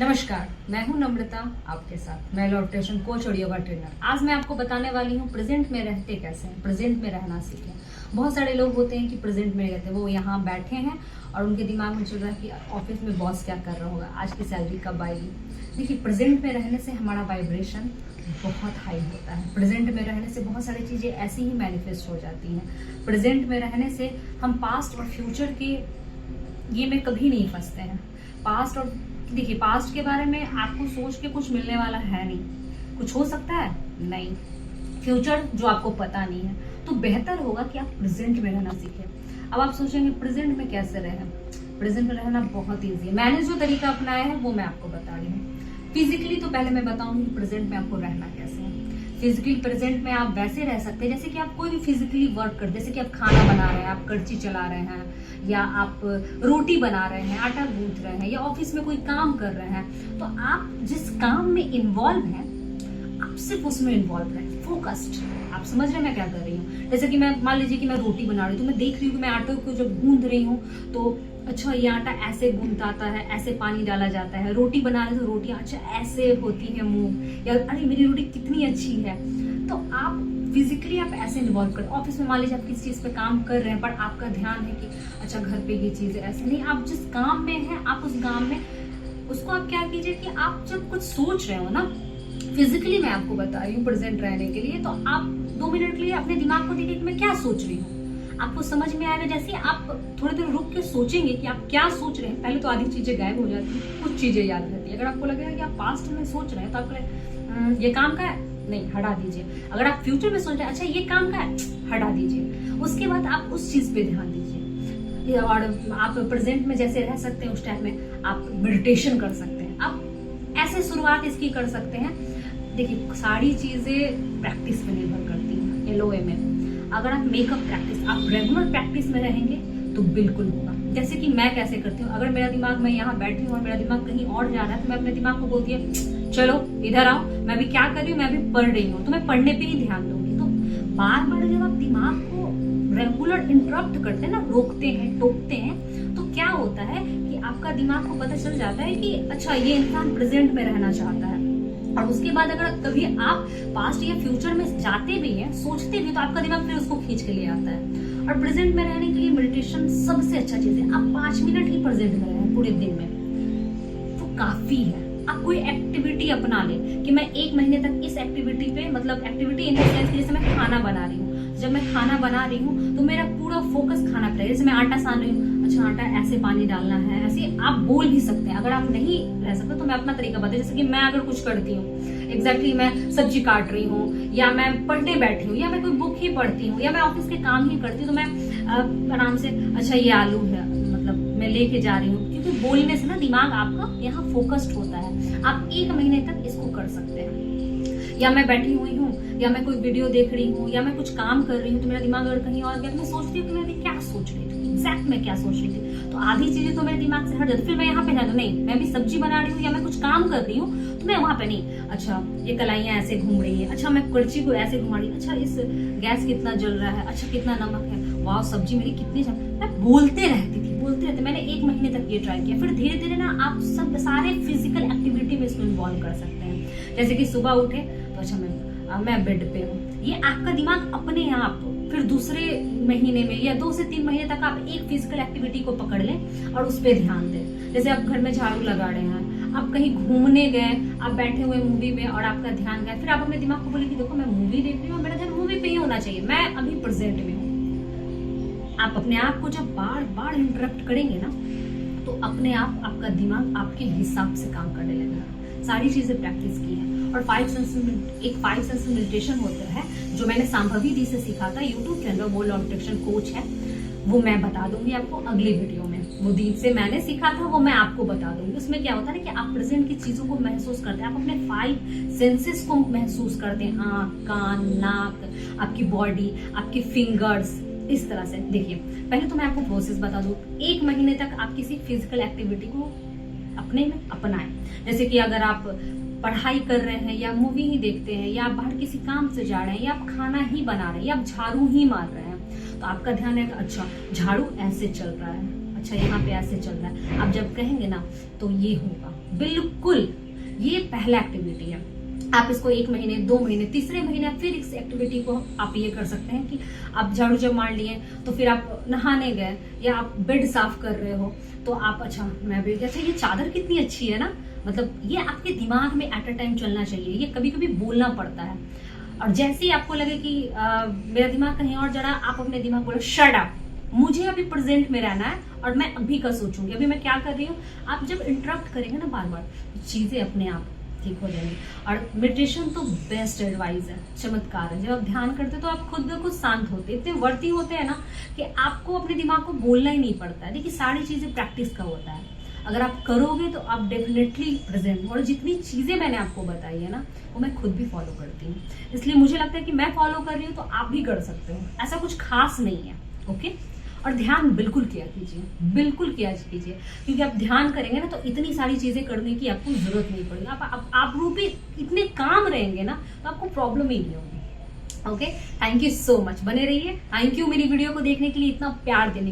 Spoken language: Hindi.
नमस्कार, मैं हूं नम्रता आपके साथ। मैं लॉ ऑफ अट्रैक्शन कोच और योगा ट्रेनर। आज मैं आपको बताने वाली हूं प्रेजेंट में रहते कैसे हैं, प्रेजेंट में रहना सीखें। बहुत सारे लोग होते हैं कि प्रेजेंट में रहते हैं, वो यहाँ बैठे हैं और उनके दिमाग में चल रहा है कि ऑफिस में बॉस क्या कर रहा होगा, आज की सैलरी कब आएगी। देखिए, प्रेजेंट में रहने से हमारा वाइब्रेशन बहुत हाई होता है। प्रेजेंट में रहने से बहुत सारी चीज़ें ऐसी ही मैनिफेस्ट हो जाती हैं। प्रेजेंट में रहने से हम पास्ट और फ्यूचर के ये में कभी नहीं फंसते हैं। पास्ट और देखिए, पास्ट के बारे में आपको सोच के कुछ मिलने वाला है नहीं, कुछ हो सकता है नहीं, फ्यूचर जो आपको पता नहीं है, तो बेहतर होगा कि आप प्रेजेंट में रहना सीखें। अब आप सोचेंगे प्रेजेंट में कैसे रहें। प्रेजेंट में रहना बहुत ईजी है। मैंने जो तरीका अपनाया है वो मैं आपको बता रही हूँ। फिजिकली तो पहले मैं बताऊंगी प्रेजेंट में आपको रहना कैसे है। फिजिकली प्रेजेंट में आप वैसे रह सकते हैं जैसे कि आप कोई भी फिजिकली वर्क कर, जैसे कि आप खाना बना रहे हैं, आप कड़ची चला रहे हैं, या आप रोटी बना रहे हैं, आटा गूंथ रहे हैं, या ऑफिस में कोई काम कर रहे हैं। तो आप जिस काम में इन्वॉल्व हैं, आप सिर्फ उसमें इन्वॉल्व रहें, फोकस्ड। आप समझ रहे हैं मैं क्या कर रही हूँ। जैसे कि मैं मान लीजिए कि मैं रोटी बना रही हूँ, तो मैं देख रही हूँ कि मैं आटे को जब गूंथ रही हूँ तो अच्छा ये आटा ऐसे गूंथाता है, ऐसे पानी डाला जाता है। रोटी बना रहे तो रोटियां अच्छा ऐसे होती है मुंह, या अरे मेरी रोटी कितनी अच्छी है। तो आप फिजिकली आप ऐसे इन्वॉल्व करें। ऑफिस में मान लीजिए आप किसी चीज पे काम कर रहे हैं, पर आपका ध्यान है कि अच्छा घर पे ये चीज है, ऐसे नहीं। आप जिस काम में हैं, आप उस काम में उसको आप क्या कीजिए कि आप जब कुछ सोच रहे हो ना, फिजिकली मैं आपको बता रही हूँ प्रेजेंट रहने के लिए, तो आप 2 मिनट के लिए अपने दिमाग को देखिए कि मैं क्या सोच रही हूँ। आपको समझ में आएगा। जैसे आप थोड़ी देर रुक के सोचेंगे कि आप क्या सोच रहे हैं, पहले तो आधी चीजें गायब हो जाती हैं, कुछ चीजें याद रहती है। अगर आपको लगेगा कि आप पास्ट में सोच रहे हैं तो आपको ये काम का है, नहीं, हटा दीजिए। अगर आप फ्यूचर में सोच रहे हैं, अच्छा ये काम का है, हटा दीजिए। उसके बाद आप उस चीज पे ध्यान दीजिए। और आप प्रेजेंट में जैसे रह सकते हैं, उस टाइम में आप मेडिटेशन कर सकते हैं। आप ऐसे शुरुआत इसकी कर सकते हैं। देखिए, सारी चीजें प्रैक्टिस पे निर्भर करती हैं। LOA में अगर आप मेकअप प्रैक्टिस, आप रेगुलर प्रैक्टिस में रहेंगे तो बिल्कुल होगा। जैसे कि मैं कैसे करती हूँ, अगर मेरा दिमाग, मैं यहाँ बैठी हूँ और मेरा दिमाग कहीं और जा रहा है, तो मैं अपने दिमाग को बोलती है चलो इधर आओ, मैं भी क्या कर रही हूँ, मैं भी पढ़ रही हूँ, तो मैं पढ़ने पे ही ध्यान दूंगी। तो बार बार जब आप दिमाग को रेगुलर इंटरप्ट करते हैं ना, रोकते हैं, टोकते हैं, तो क्या होता है कि आपका दिमाग को पता चल जाता है कि अच्छा ये इंसान प्रेजेंट में रहना चाहता है। और उसके बाद अगर कभी आप पास्ट या फ्यूचर में जाते भी हैं, सोचते भी, तो आपका दिमाग फिर उसको खींच के ले आता है। और प्रेजेंट में रहने के लिए मेडिटेशन सबसे अच्छा चीज है। आप 5 मिनट ही प्रेजेंट में रहें पूरे दिन में, वो काफी है। आप कोई एक्टिविटी अपना लें कि मैं 1 महीने तक इस एक्टिविटी पे, मतलब एक्टिविटी इन द सेंस, जैसे मैं खाना बना रही हूँ, जब मैं खाना बना रही हूँ तो मेरा पूरा फोकस खाना पे है। जैसे मैं आटा सान रही हूँ, अच्छा आटा ऐसे पानी डालना है, ऐसे आप बोल भी सकते हैं। अगर आप नहीं रह सकते तो मैं अपना तरीका बताऊँ। जैसे कि मैं अगर कुछ करती हूँ, एग्जैक्टली मैं सब्जी काट रही हूँ, या मैं पढ़ने बैठी हूँ, या मैं कोई बुक ही पढ़ती हूँ, या मैं ऑफिस के काम ही करती हूँ, तो मैं आराम से अच्छा ये आलू है, मतलब मैं लेके जा रही हूँ। क्योंकि बोलने से ना दिमाग आपका यहाँ फोकस्ड होता है। आप 1 महीने तक इसको कर सकते हैं। या मैं बैठी हुई हूँ, या मैं कोई वीडियो देख रही हूँ, या मैं कुछ काम कर रही हूँ, तो मेरा दिमाग अगर कहीं और गया, तो मैं सोचती हूँ कि मैं अभी क्या सोच रही थी, एग्जैक्ट मैं क्या सोच रही थी। तो आधी चीजें तो मेरे दिमाग से हट जाती, फिर मैं यहाँ पे जाती, नहीं मैं भी सब्जी बना रही हूँ या मैं कुछ काम कर रही हूँ, तो मैं वहां पे नहीं, अच्छा ये कलाइयां ऐसे घूम रही है, अच्छा मैं कड़छी को ऐसे घुमा रही हूँ, अच्छा इस गैस कितना जल रहा है, अच्छा कितना नमक है, वाह सब्जी मेरी कितनी मैं बोलते रहती थी, बोलते रहते। मैंने 1 महीने तक ये ट्राई किया। फिर धीरे धीरे ना आप सब सारे फिजिकल एक्टिविटी में इसको इन्वॉल्व कर सकते हैं। जैसे कि सुबह उठे तो अच्छा मैं बेड पे हूँ, ये आपका दिमाग अपने आप। फिर दूसरे महीने में या 2 से 3 महीने तक आप एक फिजिकल एक्टिविटी को पकड़ लें और उस पर ध्यान दें। जैसे आप घर में झाड़ू लगा रहे हैं, आप कहीं घूमने गए, आप बैठे हुए मूवी में और आपका ध्यान गया, फिर आप अपने दिमाग को बोले कि देखो मैं मूवी देख रही हूँ, मेरा ध्यान मूवी पे ही होना चाहिए, मैं अभी प्रेजेंट में हूँ। आप अपने आप को जब बार बार इंटरप्ट करेंगे ना, तो अपने आप आपका दिमाग आपके हिसाब से काम करने लगेगा। सारी चीजें प्रैक्टिस की है। और 5 सेंस मेडिटेशन होता है जो मैंने सांभवी दी से सीखा था, यूट्यूब के अंदर, वो लॉ ऑफ अट्रैक्शन कोच है, वो मैं बता दूंगी आपको अगली वीडियो में। वो दी से मैंने सीखा था, वो मैं आपको बता दूंगी। उसमें क्या होता है ना कि आप प्रेजेंट की चीजों को महसूस करते हैं, आप अपने 5 सेंसेस को महसूस करते हैं, आंख, कान, नाक, आपकी बॉडी, आपकी फिंगर्स, इस तरह से। देखिए, पहले तो मैं आपको प्रोसेस बता दूं। 1 महीने तक आप किसी फिजिकल एक्टिविटी को अपने में अपनाएं। जैसे कि अगर आप पढ़ाई कर रहे हैं, या मूवी ही देखते हैं, या आप बाहर किसी काम से जा रहे हैं, या आप खाना ही बना रहे हैं, या आप झाड़ू ही मार रहे हैं, तो आपका ध्यान है अच्छा झाड़ू ऐसे चल रहा है, अच्छा यहाँ पे ऐसे चल रहा है, आप जब कहेंगे ना तो ये होगा। बिल्कुल, ये पहला एक्टिविटी है। आप इसको 1 महीने, 2 महीने, तीसरे महीने फिर इस एक्टिविटी को आप ये कर सकते हैं कि आप झाड़ू जब मार लिए तो फिर आप नहाने गए या आप बेड साफ कर रहे हो तो आप, अच्छा मैं भी, अच्छा ये चादर कितनी अच्छी है ना, मतलब ये आपके दिमाग में एट अ टाइम चलना चाहिए। ये कभी कभी बोलना पड़ता है, और जैसे ही आपको लगे कि मेरा दिमाग कहीं और जा रहा, आप अपने दिमाग बोलो शट अप, मुझे अभी प्रेजेंट में रहना है और मैं अभी का सोचूंगी, अभी मैं क्या कर रही हूँ। आप जब इंटरप्ट करेंगे ना बार बार, चीजें अपने आप ठीक हो जाएंगी। और मेडिटेशन तो बेस्ट एडवाइस है, चमत्कार है। जब आप ध्यान करते तो आप खुद ब खुद शांत होते, इतने वर्ती होते हैं ना कि आपको अपने दिमाग को बोलना ही नहीं पड़ता है। देखिए सारी चीजें प्रैक्टिस का होता है, अगर आप करोगे तो आप डेफिनेटली प्रेजेंट। और जितनी चीजें मैंने आपको बताई है ना वो मैं खुद भी फॉलो करती हूँ, इसलिए मुझे लगता है कि मैं फॉलो कर रही हूँ तो आप भी कर सकते हो, ऐसा कुछ खास नहीं है। ओके, और ध्यान बिल्कुल किया कीजिए, बिल्कुल किया कीजिए, क्योंकि आप ध्यान करेंगे ना तो इतनी सारी चीजें करने की आपको जरूरत नहीं पड़ेगी। आप रूपी इतने काम रहेंगे ना तो आपको प्रॉब्लम ही नहीं होगी। Okay, thank you so much, बने रहिए। थैंक यू मेरी वीडियो को देखने के लिए, इतना प्यार देने